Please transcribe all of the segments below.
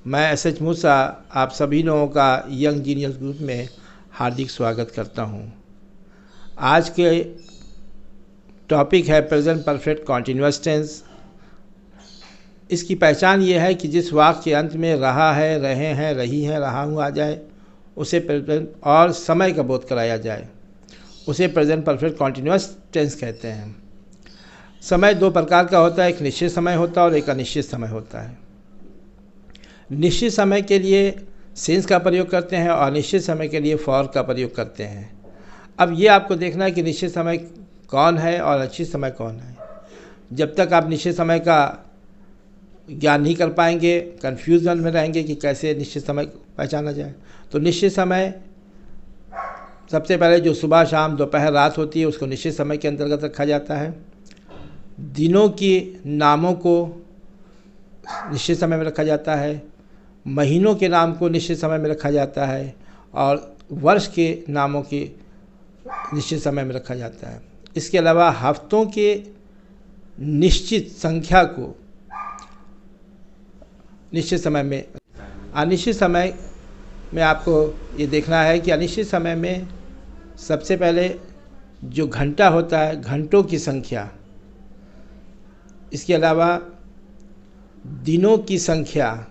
मैं एस.एच. मूसा आप सभी लोगों का यंग जीनियस ग्रुप में हार्दिक स्वागत करता हूं। आज के टॉपिक है प्रेजेंट परफेक्ट कॉन्टिन्यूअस टेंस। इसकी पहचान ये है कि जिस वाक्य के अंत में रहा है, रहे हैं, रही हैं, रहा हूँ आ जाए उसे प्रेजेंट और समय का बोध कराया जाए उसे प्रेजेंट परफेक्ट कॉन्टिन्यूअस टेंस कहते हैं। समय दो प्रकार का होता है, एक निश्चित समय होता है और एक अनिश्चित समय होता है। निश्चित समय के लिए सिंस का प्रयोग करते हैं और अनिश्चित समय के लिए फॉर का प्रयोग करते हैं। अब ये आपको देखना है कि निश्चित समय कौन है और अनिश्चित समय कौन है। जब तक आप निश्चित समय का ज्ञान नहीं कर पाएंगे, कन्फ्यूजन में रहेंगे कि कैसे निश्चित समय पहचाना जाए। तो निश्चित समय सबसे पहले जो सुबह शाम दोपहर रात होती है उसको निश्चित समय के अंतर्गत रखा जाता है। दिनों की नामों को निश्चित समय में रखा जाता है, महीनों के नाम को निश्चित समय में रखा जाता है और वर्ष के नामों की निश्चित समय में रखा जाता है। इसके अलावा हफ्तों के निश्चित संख्या को निश्चित समय में, अनिश्चित समय में आपको ये देखना है कि अनिश्चित समय में सबसे पहले जो घंटा होता है, घंटों की संख्या, इसके अलावा दिनों की संख्या,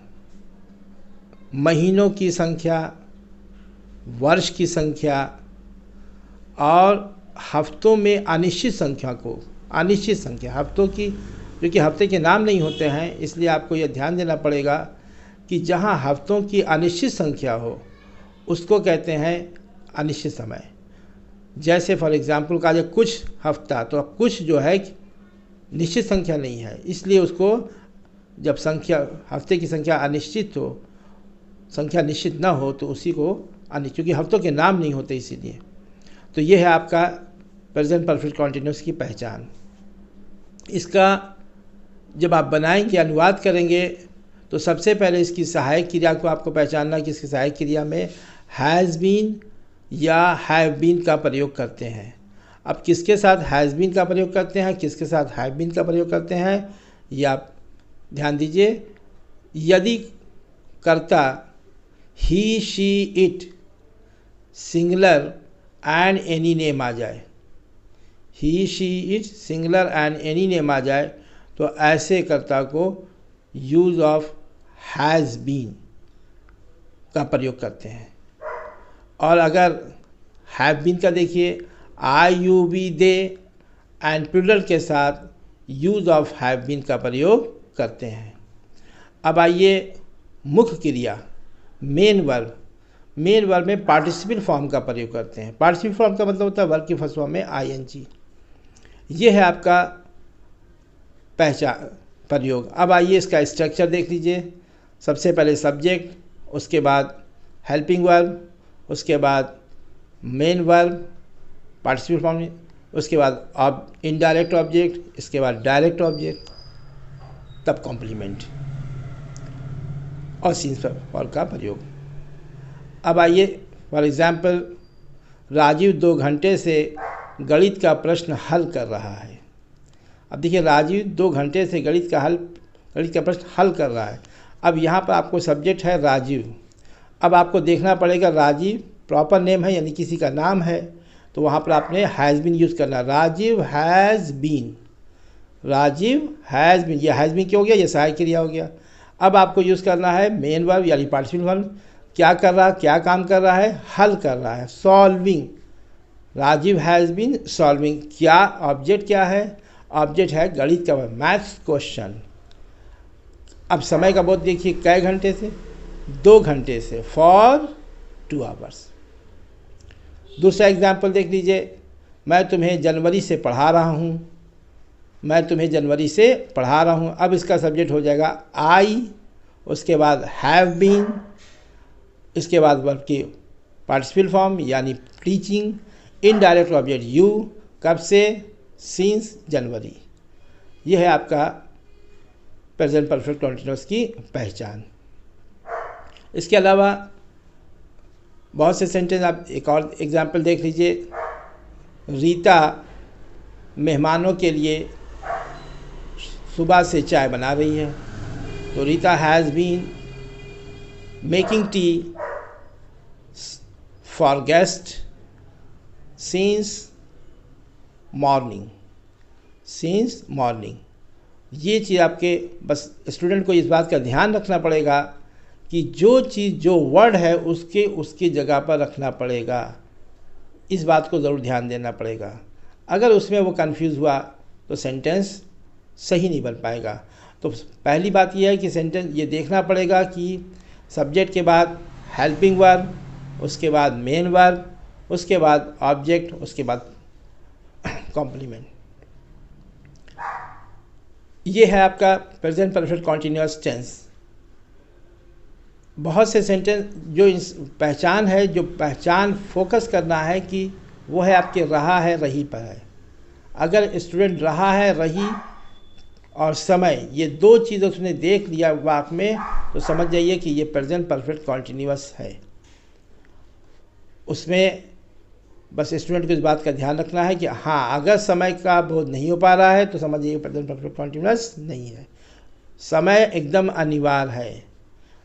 महीनों की संख्या, वर्ष की संख्या और हफ्तों में अनिश्चित संख्या को, अनिश्चित संख्या हफ्तों की, जो कि हफ्ते के नाम नहीं होते हैं, इसलिए आपको यह ध्यान देना पड़ेगा कि जहां हफ्तों की अनिश्चित संख्या हो उसको कहते हैं अनिश्चित समय। जैसे फॉर एग्ज़ाम्पल कहा जाए कुछ हफ्ता, तो अब कुछ जो है निश्चित संख्या नहीं है, इसलिए उसको जब संख्या हफ्ते की संख्या अनिश्चित हो, संख्या निश्चित ना हो, तो उसी को अनिश्चित, क्योंकि हफ्तों के नाम नहीं होते इसीलिए। तो ये है आपका प्रेजेंट परफेक्ट कॉन्टिन्यूअस की पहचान। इसका जब आप बनाएंगे, अनुवाद करेंगे, तो सबसे पहले इसकी सहायक क्रिया को आपको पहचानना कि इसकी सहायक क्रिया में हैज़ बीन या हैव बीन का प्रयोग करते हैं। अब किसके साथ हैज़ बीन का प्रयोग करते हैं, किसके साथ हैव बीन का प्रयोग करते हैं, ये आप ध्यान दीजिए। यदि कर्ता he, she, it singular and any name आ जाए, he, she, it singular and any name आ जाए, तो ऐसे कर्ता को यूज़ ऑफ हैज़ बीन का प्रयोग करते हैं। और अगर हैव बीन का देखिए, I, you, we, they and plural के साथ यूज़ ऑफ हैव बीन का प्रयोग करते हैं। अब आइए मुख्य क्रिया, मेन वर्ब। मेन वर्ब में पार्टिसिपल फॉर्म का प्रयोग करते हैं। पार्टिसिपल फॉर्म का मतलब होता है वर्ब की फर्स्ट फॉर्म में आईएनजी। ये है आपका पहचान प्रयोग। अब आइए इसका स्ट्रक्चर देख लीजिए। सबसे पहले सब्जेक्ट, उसके बाद हेल्पिंग वर्ब, उसके बाद मेन वर्ब पार्टिसिपल फॉर्म में, उसके बाद इनडायरेक्ट ऑब्जेक्ट, इसके बाद डायरेक्ट ऑब्जेक्ट, तब कॉम्प्लीमेंट और सीन्स फॉर का प्रयोग। अब आइए फॉर एग्ज़ाम्पल, राजीव 2 घंटे से गणित का प्रश्न हल कर रहा है। अब देखिए, राजीव 2 घंटे से गणित का प्रश्न हल कर रहा है। अब यहाँ पर आपको सब्जेक्ट है राजीव। अब आपको देखना पड़ेगा राजीव प्रॉपर नेम है यानी किसी का नाम है, तो वहाँ पर आपने हैज़ बीन यूज़ करना। Rajeev has been, Rajeev has been, यह हैज़ बीन क्या हो गया, यह सहायक क्रिया हो गया। अब आपको यूज़ करना है मेन वर्ब यानी पार्टिसिपल वर्ब। क्या कर रहा, क्या काम कर रहा है, हल कर रहा है, solving. Rajeev has been solving. क्या ऑब्जेक्ट क्या है, ऑब्जेक्ट है गणित का मैथ्स क्वेश्चन। अब समय का बोध देखिए, कै घंटे से, 2 घंटे से, फॉर 2 आवर्स। दूसरा एग्जाम्पल देख लीजिए, मैं तुम्हें जनवरी से पढ़ा रहा हूँ, मैं तुम्हें जनवरी से पढ़ा रहा हूँ। अब इसका सब्जेक्ट हो जाएगा आई, उसके बाद हैव बीन, इसके बाद वर्ब की पार्टिसिपल फॉर्म यानी टीचिंग, इनडायरेक्ट ऑब्जेक्ट यू, कब से, सिंस जनवरी। यह है आपका प्रेजेंट परफेक्ट कॉन्टिन्यूअस की पहचान। इसके अलावा बहुत से सेंटेंस, आप एक और एग्जाम्पल देख लीजिए। रीता मेहमानों के लिए सुबह से चाय बना रही है, तो Rita has been making tea for guest since morning. ये चीज़ आपके बस स्टूडेंट को इस बात का ध्यान रखना पड़ेगा कि जो चीज़ जो वर्ड है उसकी जगह पर रखना पड़ेगा। इस बात को ज़रूर ध्यान देना पड़ेगा। अगर उसमें वो कंफ्यूज हुआ तो सेंटेंस सही नहीं बन पाएगा। तो पहली बात यह है कि सेंटेंस ये देखना पड़ेगा कि सब्जेक्ट के बाद हेल्पिंग वर्ब, उसके बाद मेन वर्ब, उसके बाद ऑब्जेक्ट, उसके बाद कॉम्प्लीमेंट। ये है आपका प्रेजेंट परफेक्ट कॉन्टिन्यूअस टेंस। बहुत से सेंटेंस जो पहचान है, जो पहचान फोकस करना है कि वो है आपके रहा है, रही पर है। अगर स्टूडेंट रहा है, रही और समय, ये दो चीज़ उसने देख लिया वाक्य में, तो समझ जाइए कि ये प्रेजेंट परफेक्ट कॉन्टिन्यूअस है। उसमें बस स्टूडेंट को इस बात का ध्यान रखना है कि हाँ, अगर समय का बोध नहीं हो पा रहा है तो समझिए प्रेजेंट परफेक्ट कॉन्टिन्यूअस नहीं है। समय एकदम अनिवार्य है।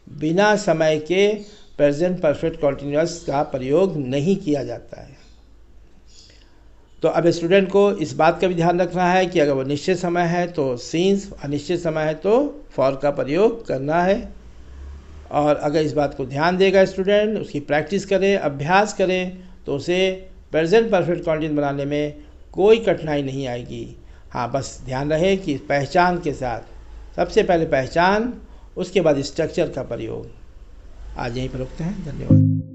बिना समय के प्रेजेंट परफेक्ट कॉन्टिन्यूअस का प्रयोग नहीं किया जाता है। तो अब स्टूडेंट को इस बात का भी ध्यान रखना है कि अगर वो निश्चित समय है तो सिंस, अनिश्चित समय है तो फॉर का प्रयोग करना है। और अगर इस बात को ध्यान देगा स्टूडेंट, उसकी प्रैक्टिस करे, अभ्यास करे, तो उसे प्रेजेंट परफेक्ट कॉन्टिन्यूअस बनाने में कोई कठिनाई नहीं आएगी। हाँ, बस ध्यान रहे कि पहचान के साथ, सबसे पहले पहचान, उसके बाद स्ट्रक्चर का प्रयोग। आज यहीं पर रुकते हैं। धन्यवाद।